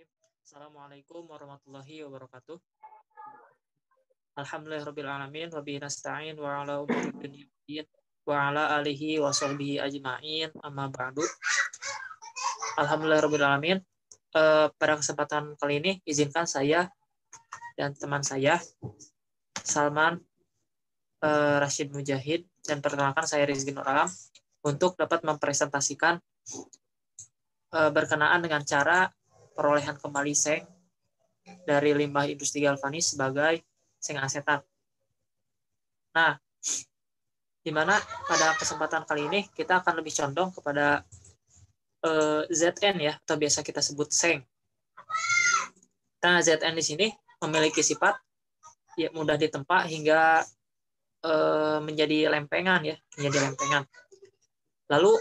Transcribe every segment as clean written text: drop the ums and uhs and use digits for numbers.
Bismillahirrahmanirrahim. Assalamualaikum warahmatullahi wabarakatuh. Alhamdulillahirrabbilalamin. Wabihi nasta'in wa ala umuri dunya waddin wa ala alihi wa sahbihi ajma'in. Amma ba'du. Alhamdulillahirrabbilalamin. Pada kesempatan kali ini izinkan saya dan teman saya Salman Rashid Mujahid dan perkenalkan saya Rizky Nur Alam untuk dapat mempresentasikan berkenaan dengan cara perolehan kembali seng dari limbah industri galvanis sebagai seng asetat. Nah, di mana pada kesempatan kali ini kita akan lebih condong kepada ZN ya, atau biasa kita sebut seng. Nah, ZN di sini memiliki sifat ya mudah ditempa hingga menjadi lempengan ya, menjadi lempengan. Lalu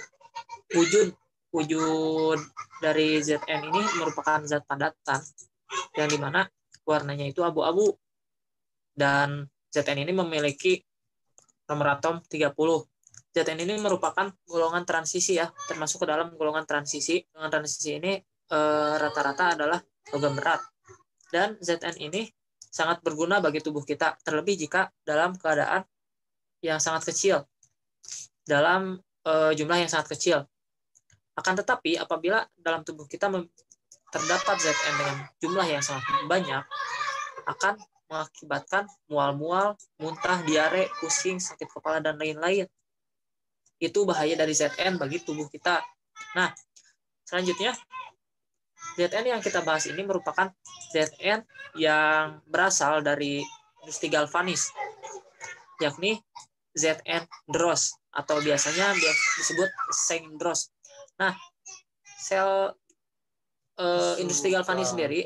wujud dari ZN ini merupakan zat padatan yang dimana warnanya itu abu-abu, dan ZN ini memiliki nomor atom 30. ZN ini merupakan golongan transisi ya, termasuk ke dalam golongan transisi. Golongan transisi ini rata-rata adalah logam berat, dan ZN ini sangat berguna bagi tubuh kita, terlebih jika dalam keadaan yang sangat kecil, dalam jumlah yang sangat kecil. Akan tetapi apabila dalam tubuh kita terdapat ZN dengan jumlah yang sangat banyak, akan mengakibatkan mual-mual, muntah, diare, pusing, sakit kepala, dan lain-lain. Itu bahaya dari ZN bagi tubuh kita. Nah, selanjutnya ZN yang kita bahas ini merupakan ZN yang berasal dari industri galvanis, yakni ZN DROS atau biasanya disebut seng DROS. Nah, sel industri galvanis sendiri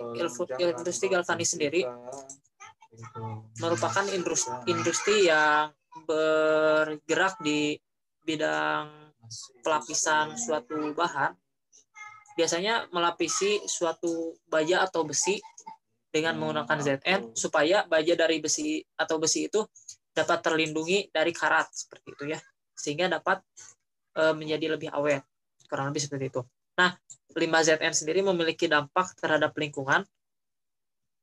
merupakan industri yang bergerak di bidang pelapisan suatu bahan, biasanya melapisi suatu baja atau besi dengan menggunakan ZN supaya baja dari besi atau besi itu dapat terlindungi dari karat seperti itu ya, sehingga dapat menjadi lebih awet, kurang lebih seperti itu. Nah, limbah ZN sendiri memiliki dampak terhadap lingkungan,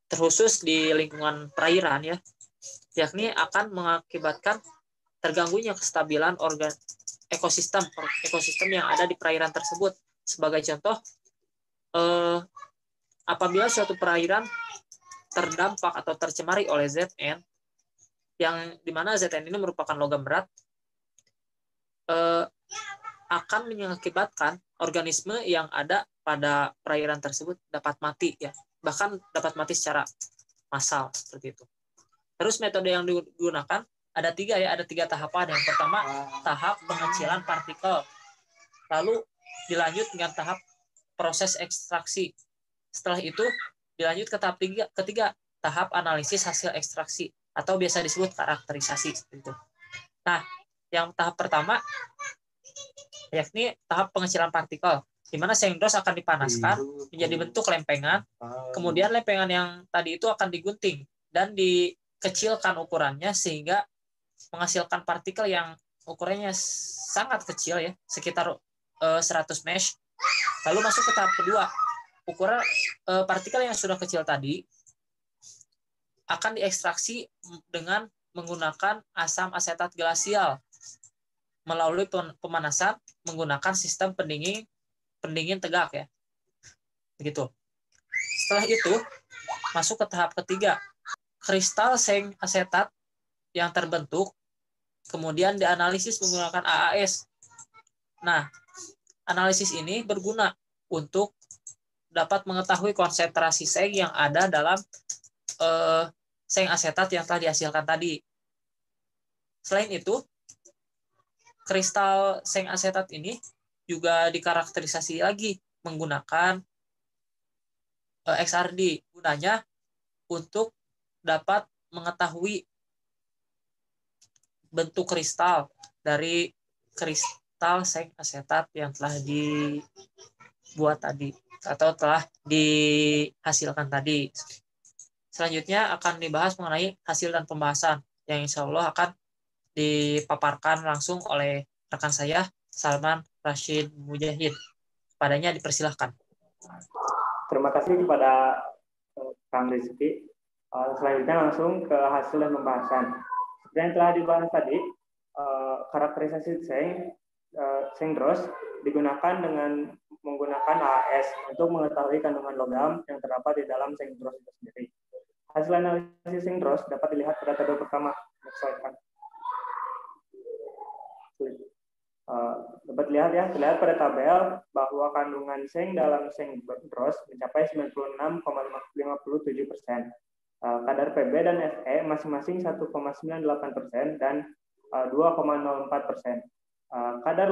terkhusus di lingkungan perairan ya, yakni akan mengakibatkan terganggunya kestabilan ekosistem yang ada di perairan tersebut. Sebagai contoh, apabila suatu perairan terdampak atau tercemari oleh ZN, yang dimana ZN ini merupakan logam berat, akan mengakibatkan organisme yang ada pada perairan tersebut dapat mati ya, bahkan dapat mati secara massal seperti itu. Terus metode yang digunakan ada tiga tahapan. Yang pertama, tahap pengecilan partikel, lalu dilanjut dengan tahap proses ekstraksi. Setelah itu dilanjut ke tahap ketiga, tahap analisis hasil ekstraksi atau biasa disebut karakterisasi seperti itu. Nah, yang tahap pertama yakni tahap pengecilan partikel, di mana seng DROS akan dipanaskan menjadi bentuk lempengan. Kemudian lempengan yang tadi itu akan digunting dan dikecilkan ukurannya sehingga menghasilkan partikel yang ukurannya sangat kecil ya, sekitar 100 mesh. Lalu masuk ke tahap kedua, ukuran partikel yang sudah kecil tadi akan diekstraksi dengan menggunakan asam asetat glasial melalui pemanasan menggunakan sistem pendingin tegak ya. Begitu. Setelah itu masuk ke tahap ketiga, kristal seng asetat yang terbentuk kemudian dianalisis menggunakan AAS. Nah, analisis ini berguna untuk dapat mengetahui konsentrasi seng yang ada dalam seng asetat yang telah dihasilkan tadi. Selain itu, kristal seng asetat ini juga dikarakterisasi lagi menggunakan XRD. Gunanya untuk dapat mengetahui bentuk kristal dari kristal seng asetat yang telah dibuat tadi atau telah dihasilkan tadi. Selanjutnya akan dibahas mengenai hasil dan pembahasan yang insya Allah akan dipaparkan langsung oleh rekan saya Salman Rashid Mujahid. Padanya dipersilahkan. Terima kasih kepada Kang Rizky. Selanjutnya langsung ke hasil dan pembahasan. Seperti yang telah dibahas tadi, karakterisasi Seng-DROS digunakan dengan menggunakan AAS untuk mengetahui kandungan logam yang terdapat di dalam Seng-DROS itu sendiri. Hasil analisis Seng-DROS dapat dilihat pada tabel pertama. Dapat terlihat pada tabel bahwa kandungan seng dalam Seng-DROS mencapai 96,57%. Kadar Pb dan Fe masing-masing 1,98% dan 2,04%. Kadar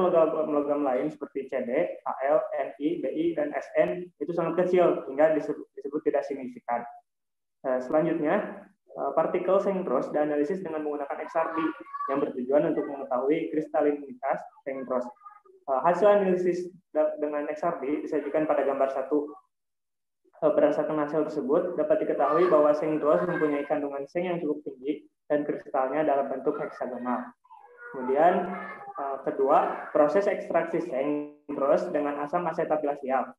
logam lain seperti CD, Al, Ni, Bi, dan Sn itu sangat kecil hingga disebut tidak signifikan. Selanjutnya, partikel Seng-DROS dianalisis dengan menggunakan XRD yang bertujuan untuk mengetahui kristalinitas Seng-DROS. Hasil analisis dengan XRD disajikan pada gambar 1. Berdasarkan hasil tersebut, dapat diketahui bahwa Seng-DROS mempunyai kandungan seng yang cukup tinggi dan kristalnya dalam bentuk heksagonal. Kemudian, kedua, proses ekstraksi Seng-DROS dengan asam asetat glasial.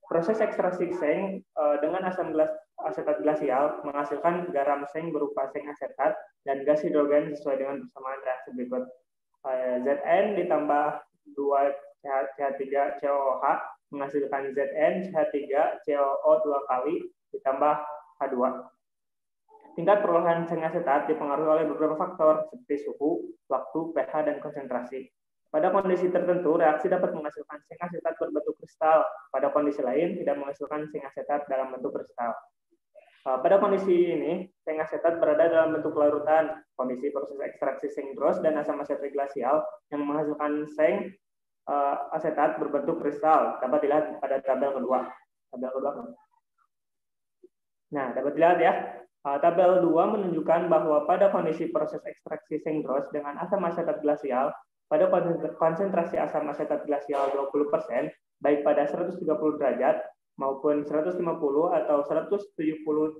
Proses ekstraksi seng dengan asam asetat glasial menghasilkan garam seng berupa seng asetat dan gas hidrogen sesuai dengan persamaan reaksi berikut. Zn ditambah 2CH3COOH menghasilkan ZnCH3COO 2 kali ditambah H2. Tingkat perolehan seng asetat dipengaruhi oleh beberapa faktor seperti suhu, waktu, pH, dan konsentrasi. Pada kondisi tertentu, reaksi dapat menghasilkan seng asetat berbentuk kristal. Pada kondisi lain, tidak menghasilkan seng asetat dalam bentuk kristal. Pada kondisi ini, seng asetat berada dalam bentuk larutan. Kondisi proses ekstraksi Seng-DROS dan asam asetat glasial yang menghasilkan seng asetat berbentuk kristal. Dapat dilihat pada tabel kedua. Nah, dapat dilihat ya. Tabel 2 menunjukkan bahwa pada kondisi proses ekstraksi Seng-DROS dengan asam asetat glasial, pada konsentrasi asam asetat glasial 20%, baik pada 130 derajat maupun 150 atau 170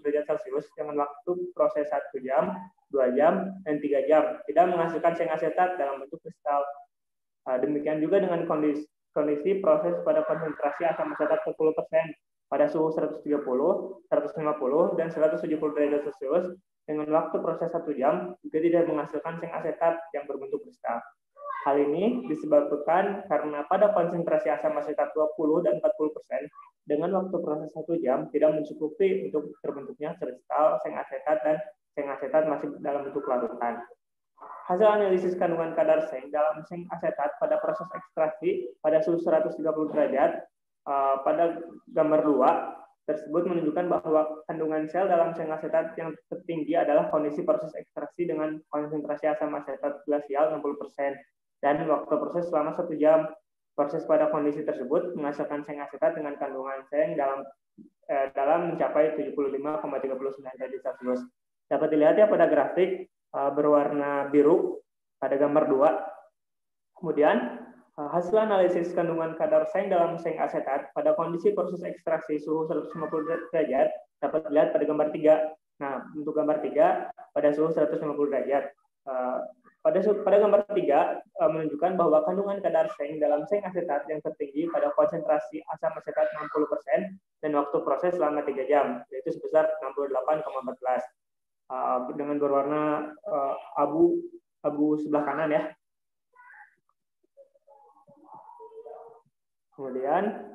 derajat Celcius dengan waktu proses 1 jam, 2 jam, dan 3 jam, tidak menghasilkan seng asetat dalam bentuk kristal. Demikian juga dengan kondisi proses pada konsentrasi asam asetat 40%, pada suhu 130, 150, dan 170 derajat Celcius dengan waktu proses 1 jam juga tidak menghasilkan seng asetat yang berbentuk kristal. Hal ini disebabkan karena pada konsentrasi asam asetat 20 dan 40% dengan waktu proses 1 jam tidak mencukupi untuk terbentuknya kristal seng asetat dan seng asetat masih dalam bentuk larutan. Hasil analisis kandungan kadar seng dalam seng asetat pada proses ekstraksi pada suhu 130 derajat pada gambar 2 tersebut menunjukkan bahwa kandungan sel dalam seng asetat yang tertinggi adalah kondisi proses ekstraksi dengan konsentrasi asam asetat glasial 60% dan waktu proses selama 1 jam. Proses pada kondisi tersebut menghasilkan seng asetat dengan kandungan seng dalam mencapai 75,39 derajat Celcius. Dapat dilihat ya pada grafik berwarna biru pada gambar 2. Kemudian hasil analisis kandungan kadar seng dalam seng asetat pada kondisi proses ekstraksi suhu 150 derajat dapat dilihat pada gambar 3. Nah, untuk gambar 3 pada suhu 150 derajat. Pada gambar 3 menunjukkan bahwa kandungan kadar seng dalam seng asetat yang tertinggi pada konsentrasi asam asetat 60% dan waktu proses selama 3 jam, yaitu sebesar 68,14 dengan berwarna abu sebelah kanan ya. Kemudian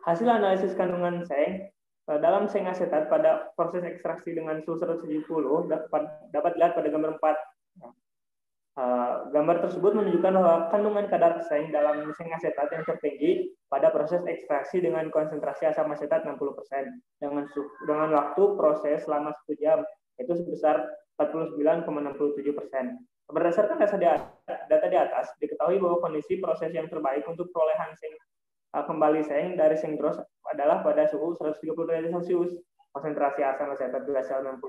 hasil analisis kandungan seng dalam seng asetat pada proses ekstraksi dengan suhu 170 dapat dilihat pada gambar 4. Gambar tersebut menunjukkan bahwa kandungan kadar seng dalam seng asetat yang tertinggi pada proses ekstraksi dengan konsentrasi asam asetat 60% dengan waktu proses selama 1 jam, yaitu sebesar 49,67%. Berdasarkan data di atas, diketahui bahwa kondisi proses yang terbaik untuk perolehan seng kembali seng dari Seng-DROS adalah pada suhu 130 derajat Celcius, konsentrasi asam asetat glasial 60%,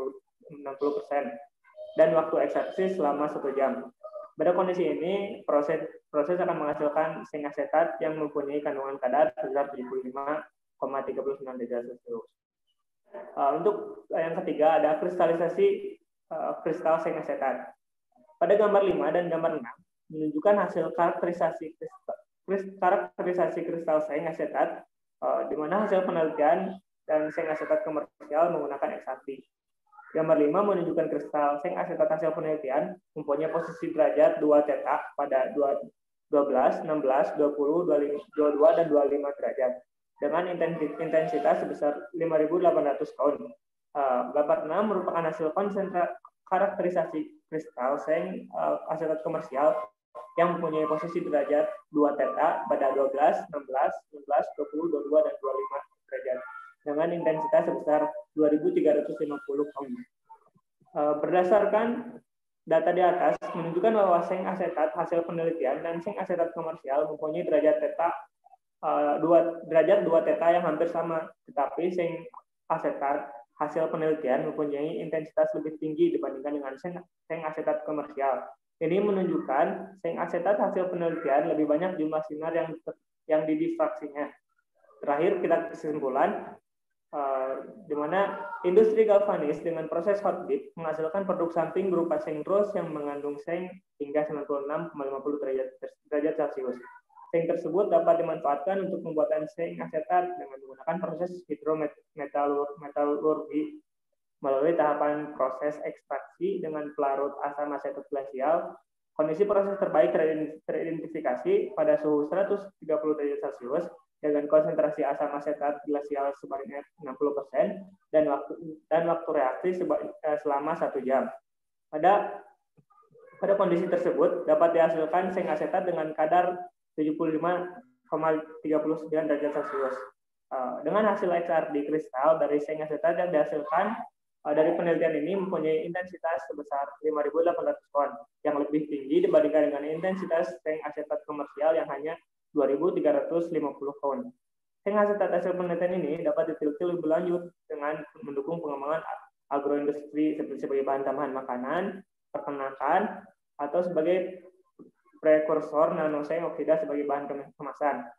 dan waktu ekstraksi selama 1 jam. Pada kondisi ini, proses akan menghasilkan seng asetat yang mempunyai kandungan kadar sebesar 75,39 derajat Celcius. Untuk yang ketiga ada kristalisasi kristal seng asetat. Pada gambar 5 dan gambar 6 menunjukkan hasil karakterisasi karakterisasi kristal seng asetat, di mana hasil penelitian dan seng asetat komersial menggunakan XRD. Gambar 5 menunjukkan kristal seng asetat hasil penelitian mempunyai posisi derajat 2 theta pada 12, 16, 20, 22, dan 25 derajat dengan intensitas sebesar 5.800 count. Gambar 6 merupakan hasil karakterisasi kristal seng asetat komersial yang mempunyai posisi derajat 2 theta pada 12, 16, 19, 20, 22, dan 25 derajat dengan intensitas sebesar 2.350 count. Berdasarkan data di atas menunjukkan bahwa seng asetat hasil penelitian dan seng asetat komersial mempunyai derajat theta 2 theta yang hampir sama, tetapi seng asetat hasil penelitian mempunyai intensitas lebih tinggi dibandingkan dengan seng asetat komersial. Ini menunjukkan seng asetat hasil penelitian lebih banyak jumlah sinar yang didifraksinya. Terakhir kita kesimpulan, di mana industri galvanis dengan proses hot dip menghasilkan produk samping berupa seng rose yang mengandung seng hingga 96,50 derajat Celcius. Seng tersebut dapat dimanfaatkan untuk pembuatan seng asetat dengan menggunakan proses hidrometalurgi melalui tahapan proses ekstraksi dengan pelarut asam asetat glasial. Kondisi proses terbaik teridentifikasi pada suhu 130 derajat Celcius dengan konsentrasi asam asetat glasial sebanyak 60% dan waktu reaksi selama 1 jam. Pada kondisi tersebut dapat dihasilkan seng asetat dengan kadar 75,39 derajat Celcius. Dengan hasil XRD kristal dari seng asetat yang dihasilkan dari penelitian ini mempunyai intensitas sebesar 5.800 count, yang lebih tinggi dibandingkan dengan intensitas seng asetat komersial yang hanya 2.350 count. Seng asetat hasil penelitian ini dapat diteliti lebih lanjut dengan mendukung pengembangan agroindustri sebagai bahan tambahan makanan, peternakan, atau sebagai prekursor nanoseng oksida sebagai bahan kemasan.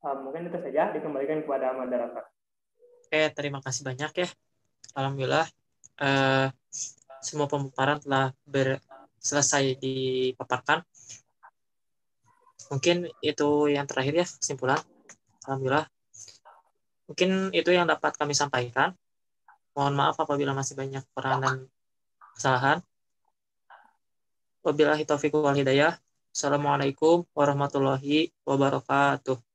Mungkin itu saja, dikembalikan kepada moderator. Oke, terima kasih banyak ya. Alhamdulillah semua pemaparan telah selesai dipaparkan. Mungkin itu yang terakhir ya, kesimpulan. Alhamdulillah. Mungkin itu yang dapat kami sampaikan. Mohon maaf apabila masih banyak kekurangan dan kesalahan. Wabillahi taufiq wal hidayah. Assalamualaikum warahmatullahi wabarakatuh.